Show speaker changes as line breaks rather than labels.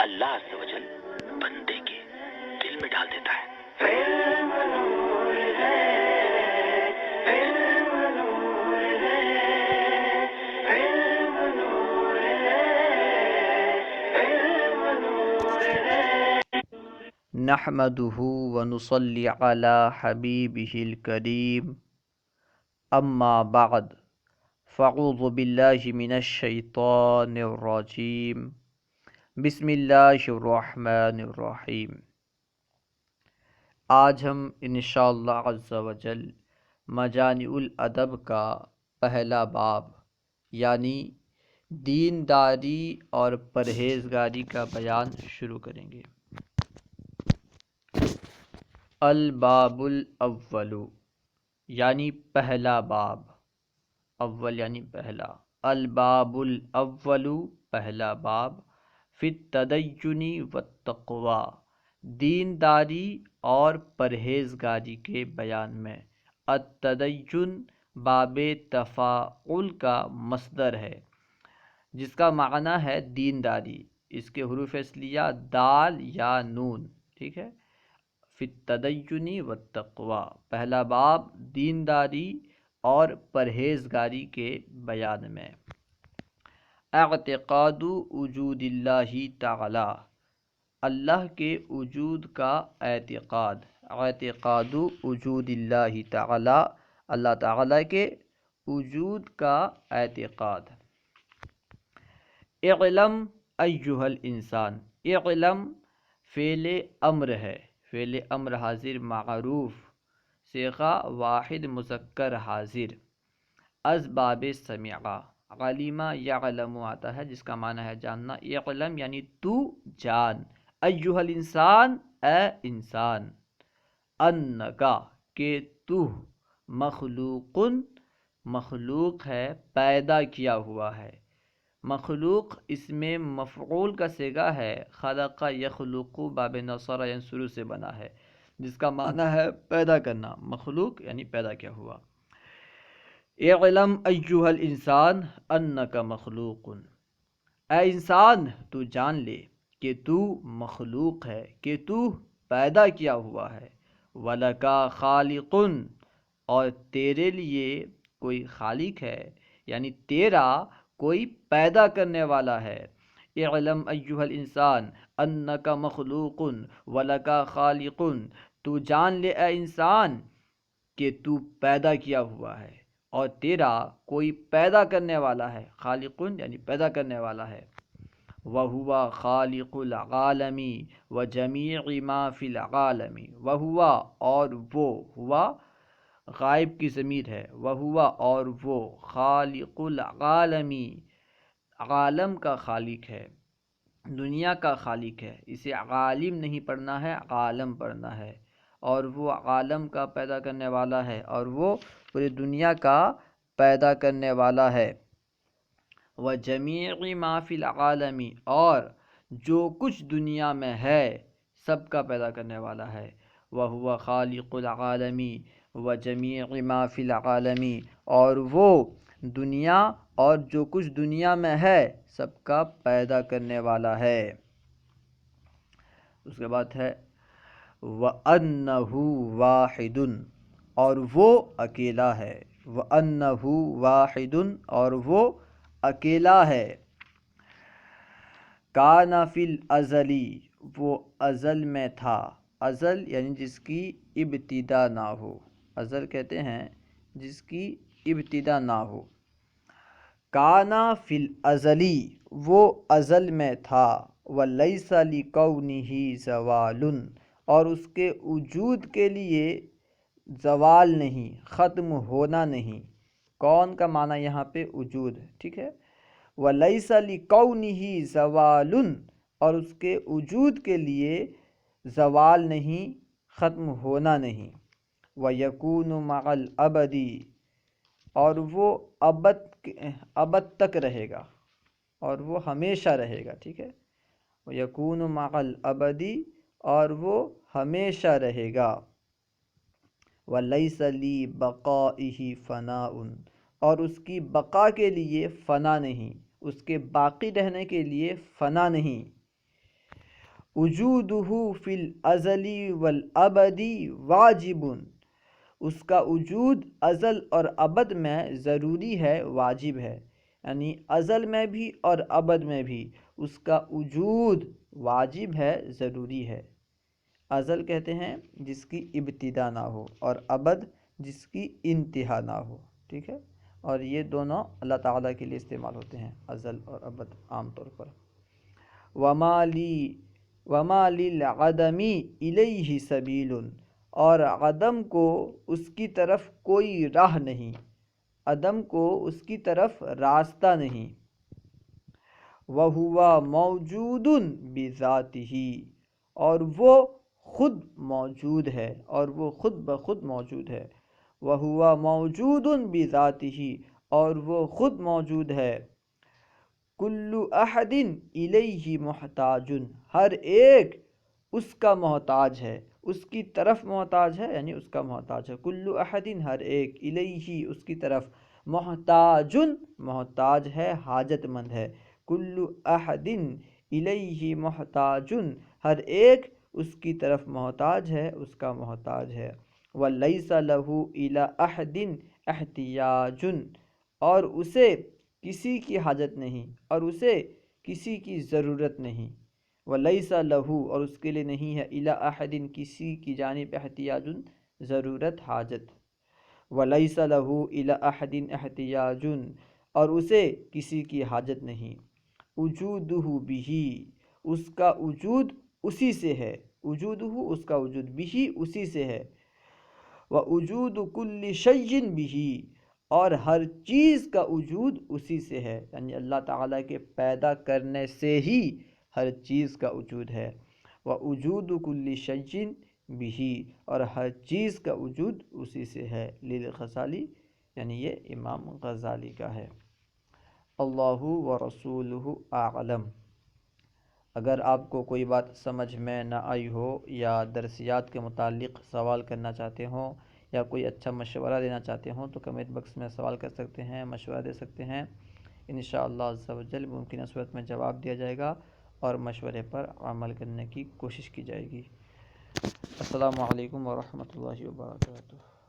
اللہ عز و جل بندے کے دل میں ڈال دیتا ہے۔
نحمده ونصلي على حبيبه الكريم أما بعد فاعوذ بالله من الشيطان الرجيم بسم اللہ الرحمن الرحیم۔ آج ہم انشاءاللہ عز و جل مجامع الادب کا پہلا باب یعنی دینداری اور پرہیزگاری کا بیان شروع کریں گے۔ الباب الاول یعنی پہلا باب، اول یعنی پہلا، الباب الاول پہلا باب، فی التدین والتقوی دینداری اور پرہیزگاری کے بیان میں۔ التدین باب تفاعل کا مصدر ہے جس کا معنی ہے دینداری، اس کے حروف اصلیہ دال یا نون، ٹھیک ہے۔ فی التدین والتقوی پہلا باب دینداری اور پرہیزگاری کے بیان میں۔ اعتقاد وجود اللہ تعالی، اللہ کے وجود کا اعتقاد، اعتقاد وجود اللہ تعالی، اللہ تعالی کے وجود کا اعتقاد۔ اعلم ایھا الانسان، اعلم فعل امر ہے، فعل امر حاضر معروف، صیغہ واحد مذکر حاضر، از باب سمع، علم یعلم آتا ہے جس کا معنی ہے جاننا۔ اعلم یعنی تو جان، ایھا الانسان اے انسان، انکا کہ تو، مخلوق مخلوق ہے، پیدا کیا ہوا ہے۔ مخلوق اس میں مفعول کا صیغہ ہے، خلق یخلق باب نصر ینصر سے بنا ہے جس کا معنی ہے پیدا کرنا، مخلوق یعنی پیدا کیا ہوا۔ اعلم ایھا الانسان انک مخلوق، اے انسان تو جان لے کہ تو مخلوق ہے، کہ تو پیدا کیا ہوا ہے۔ وَلَکَ خالق، اور تیرے لیے کوئی خالق ہے، یعنی تیرا کوئی پیدا کرنے والا ہے۔ اعلم ایھا الانسان انک مخلوق وَلَکَ خالق، تو جان لے اے انسان کہ تو پیدا کیا ہوا ہے اور تیرا کوئی پیدا کرنے والا ہے، خالق یعنی پیدا کرنے والا ہے۔ وَهُوَ خَالِقُ الْعَالَمِ وَجَمِيعِ مَا فِي الْعَالَمِ، وَهُوَ اور وہ، ہوا غائب کی ضمیر ہے، وَهُوَ اور وہ، خالق العالم عالم کا خالق ہے، دنیا کا خالق ہے، اسے عالم نہیں پڑھنا ہے، عالم پڑھنا ہے، اور وہ عالم کا پیدا کرنے والا ہے، اور وہ پوری دنیا کا پیدا کرنے والا ہے۔ وَجَمِيعِ مَا فِي الْعَالَمِ، اور جو کچھ دنیا میں ہے سب کا پیدا کرنے والا ہے۔ وَهُوَ خَالِقُ الْعَالَمِ وَجَمِيعِ مَا فِي الْعَالَمِ، اور وہ دنیا اور جو کچھ دنیا میں ہے سب کا پیدا کرنے والا ہے۔ اس کے بعد ہے وَأَنَّهُ وَاحِدٌ، اور وہ اکیلا ہے، وَأَنَّهُ وَاحِدٌ، اور وہ اکیلا ہے۔ کَانَ فِی الْأَزَلِ، وہ ازل میں تھا، ازل یعنی جس کی ابتدا نہ ہو، ازل کہتے ہیں جس کی ابتدا نہ ہو۔ کَانَ فِی الْأَزَلِ، وہ ازل میں تھا، وَلَیْسَ لِکَوْنِهِ زَوَالٌ، اور اس کے وجود کے لیے زوال نہیں، ختم ہونا نہیں۔ کون کا معنی یہاں پہ وجود، ٹھیک ہے۔ وَلَیْسَ لِکَوْنِهِ زَوَالٌ، اور اس کے وجود کے لیے زوال نہیں، ختم ہونا نہیں۔ وَیَکُونُ مَعَ الْأَبَدِ، اور وہ ابد تک رہے گا، اور وہ ہمیشہ رہے گا، ٹھیک ہے۔ وَیَکُونُ مَعَ الْأَبَدِ، اور وہ ہمیشہ رہے گا۔ وَلَیْسَ لِبَقَائِهِ فَنَاءٌ، اور اس کی بقا کے لیے فنا نہیں، اس کے باقی رہنے کے لیے فنا نہیں۔ وجودہ فی الازلی والابدی واجب، اس کا وجود ازل اور ابد میں ضروری ہے، واجب ہے، یعنی ازل میں بھی اور ابد میں بھی اس کا وجود واجب ہے، ضروری ہے۔ ازل کہتے ہیں جس کی ابتدا نہ ہو، اور ابد جس کی انتہا نہ ہو، ٹھیک ہے، اور یہ دونوں اللہ تعالیٰ کے لیے استعمال ہوتے ہیں، ازل اور ابد عام طور پر۔ وما للعدم الیہ سبیل، اور عدم کو اس کی طرف کوئی راہ نہیں، عدم کو اس کی طرف راستہ نہیں۔ وَهُوَ مَوْجُودٌ بِذَاتِهِ، اور وہ خود موجود ہے، اور وہ خود بخود موجود ہے۔ وَهُوَ مَوْجُودٌ بِذَاتِهِ، اور وہ خود موجود ہے۔ کُلُّ أَحَدٍ إِلَيْهِ مُحْتَاجٌ، ہر ایک اس کا محتاج ہے، اس کی طرف محتاج ہے، یعنی اس کا محتاج ہے۔ کُلُّ أَحَدٍ، ہر ایک، إِلَيْهِ اس کی طرف، محتاجٌ محتاج ہے، حاجت مند ہے۔ کُلُّ أَحَدٍ إِلَيْهِ محتاجٌ، ہر ایک اس کی طرف محتاج ہے، اس کا محتاج ہے۔ وَلَيْسَ لَهُ إِلَى أَحَدٍ احتیاج، اور اسے کسی کی حاجت نہیں، اور اسے کسی کی ضرورت نہیں۔ وَلَيْسَ لَهُ، اور اس کے لیے نہیں ہے، إِلَى أَحَدٍ کسی کی جانب، احتیاج ضرورت، حاجت۔ وَلَيْسَ لَهُ إِلَى أَحَدٍ احتیاج، اور اسے کسی کی حاجت نہیں۔ وجودہ بہ، اس کا وجود اسی سے ہے، وجودہ اس کا وجود، بہ اسی سے ہے۔ ووجود کل شیء بہ، اور ہر چیز کا وجود اسی سے ہے، یعنی اللہ تعالیٰ کے پیدا کرنے سے ہی ہر چیز کا وجود ہے۔ ووجود کل شیء بہ، اور ہر چیز کا وجود اسی سے ہے۔ للغزالی، یعنی یہ امام غزالی کا ہے۔ اللہ ورسولہ اعلم۔ اگر آپ کو کوئی بات سمجھ میں نہ آئی ہو، یا درسیات کے متعلق سوال کرنا چاہتے ہوں، یا کوئی اچھا مشورہ دینا چاہتے ہوں، تو کمنٹ باکس میں سوال کر سکتے ہیں، مشورہ دے سکتے ہیں۔ انشاءاللہ عز و جل ممکنہ صورت میں جواب دیا جائے گا، اور مشورے پر عمل کرنے کی کوشش کی جائے گی۔ السلام علیکم ورحمۃ اللہ وبرکاتہ۔